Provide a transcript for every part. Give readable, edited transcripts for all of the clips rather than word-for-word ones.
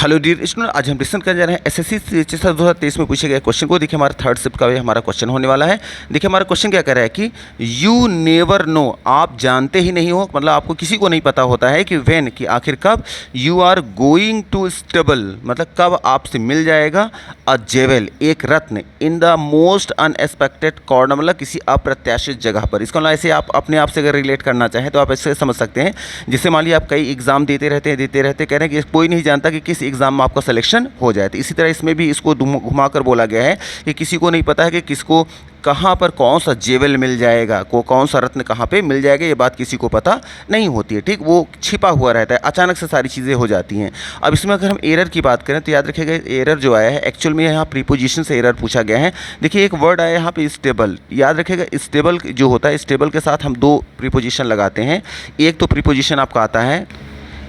Hello dear student, आज हम discuss करने जा रहे हैं एसएससी CHS 2023 में पूछे गए क्वेश्चन को। देखिए हमारा थर्ड शिफ्ट का भी हमारा क्वेश्चन होने वाला है। देखिए हमारा क्वेश्चन क्या कह रहा है कि यू नेवर नो, आप जानते ही नहीं हो, मतलब आपको किसी को नहीं पता होता है कि व्हेन, कि आखिर कब, you are going to stable, मतलब कब आपसे मिल जाएगा अ जेवल, एक रत्न, in the most unexpected corner, मतलब किसी अप्रत्याशित जगह पर। इसको ऐसे आप अपने आप से अगर रिलेट करना चाहें तो आप ऐसे समझ सकते हैं, जैसे मान लीजिए आप कई एग्जाम देते रहते कह रहे हैं कि कोई नहीं जानता कि किस एग्जाम में आपका सिलेक्शन हो जाए। तो इसी तरह इसमें भी इसको घुमाकर बोला गया है कि किसी को नहीं पता है कि किसको कहाँ पर कौन सा जेवल मिल जाएगा, कौन सा रत्न कहाँ पे मिल जाएगा, ये बात किसी को पता नहीं होती है। ठीक, वो छिपा हुआ रहता है, अचानक से सारी चीज़ें हो जाती हैं। अब इसमें अगर हम एरर की बात करें तो याद रखिएगा, एरर जो आया है एक्चुअल में यहाँ प्रीपोजिशन से एरर पूछा गया है। देखिए एक वर्ड आया यहाँ पे स्टेबल, याद रखिएगा स्टेबल जो होता है, स्टेबल के साथ हम दो प्रीपोजिशन लगाते हैं। एक तो प्रीपोजिशन आपका आता है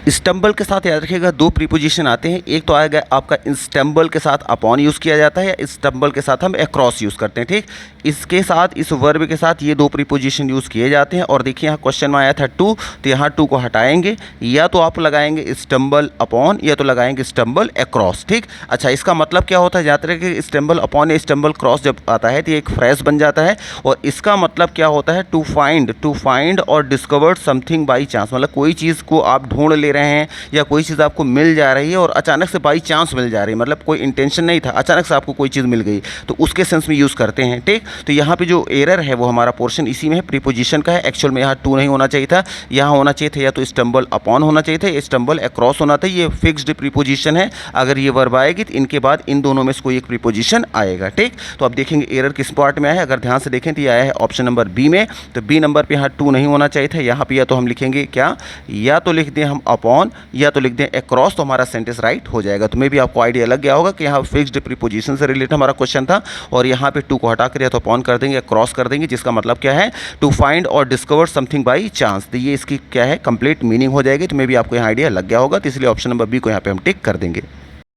स्टम्बल के साथ, याद रखिएगा दो प्रीपोजिशन आते हैं। एक तो आएगा आपका स्टम्बल के साथ अपॉन यूज़ किया जाता है, या स्टम्बल के साथ हम अक्रॉस यूज़ करते हैं। ठीक, इसके साथ, इस वर्ब के साथ ये दो प्रीपोजिशन यूज़ किए जाते हैं। और देखिए यहाँ क्वेश्चन में आया था टू, तो यहाँ टू को हटाएंगे, या तो आप लगाएंगे स्टम्बल अपॉन, या तो लगाएंगे स्टम्बल अक्रॉस। ठीक, अच्छा इसका मतलब क्या होता है, याद रखिए स्टम्बल अपॉन या स्टम्बल क्रॉस जब आता है तो ये एक फ्रेज बन जाता है। और इसका मतलब क्या होता है, टू फाइंड और डिस्कवर्ड समथिंग बाई चांस, मतलब कोई चीज़ को आप ढूंढ ले रहे हैं या कोई चीज़ आपको मिल जा रही है और अचानक से बाई चांस मिल जा रही है, मतलब कोई इंटेंशन नहीं था, अचानक से आपको कोई चीज़ मिल गई, तो उसके सेंस में यूज़ करते हैं। ठीक, तो यहाँ पे जो एरर है वो हमारा पोर्शन इसी में है, प्रीपोजिशन का है। एक्चुअल में यहाँ टू नहीं होना चाहिए था, यहाँ होना चाहिए था या तो स्टम्बल अपॉन होना चाहिए था, या स्टम्बल अक्रॉस होना था। ये फिक्स्ड प्रीपोजिशन है, अगर ये वर्ब आएगी तो इनके बाद इन दोनों में से कोई एक प्रीपोजिशन आएगा। ठीक, तो अब देखेंगे एरर किस पार्ट में आया है। अगर ध्यान से देखें तो ये आया है ऑप्शन नंबर बी में, तो बी नंबर पर यहाँ टू नहीं होना चाहिए था। यहाँ पर या तो हम लिखेंगे क्या, या तो लिख दें हम अपॉन, या तो लिख दें अक्रॉस, तो हमारा सेंटेंस राइट हो जाएगा। तो मे भी आपको आइडिया लग गया होगा कि यहाँ फिक्स्ड प्रीपोजिशन से रिलेटेड हमारा क्वेश्चन था, और यहाँ पे टू को हटाकर या तो अपॉन कर देंगे या क्रॉस कर देंगे, जिसका मतलब क्या है, टू फाइंड और डिस्कवर समथिंग बाई चांस। तो ये इसकी क्या है, कंप्लीट मीनिंग हो जाएगी। तो मे भी आपको यहाँ आइडिया लग गया होगा, तो इसलिए ऑप्शन नंबर बी को यहाँ पे हम टिक कर देंगे।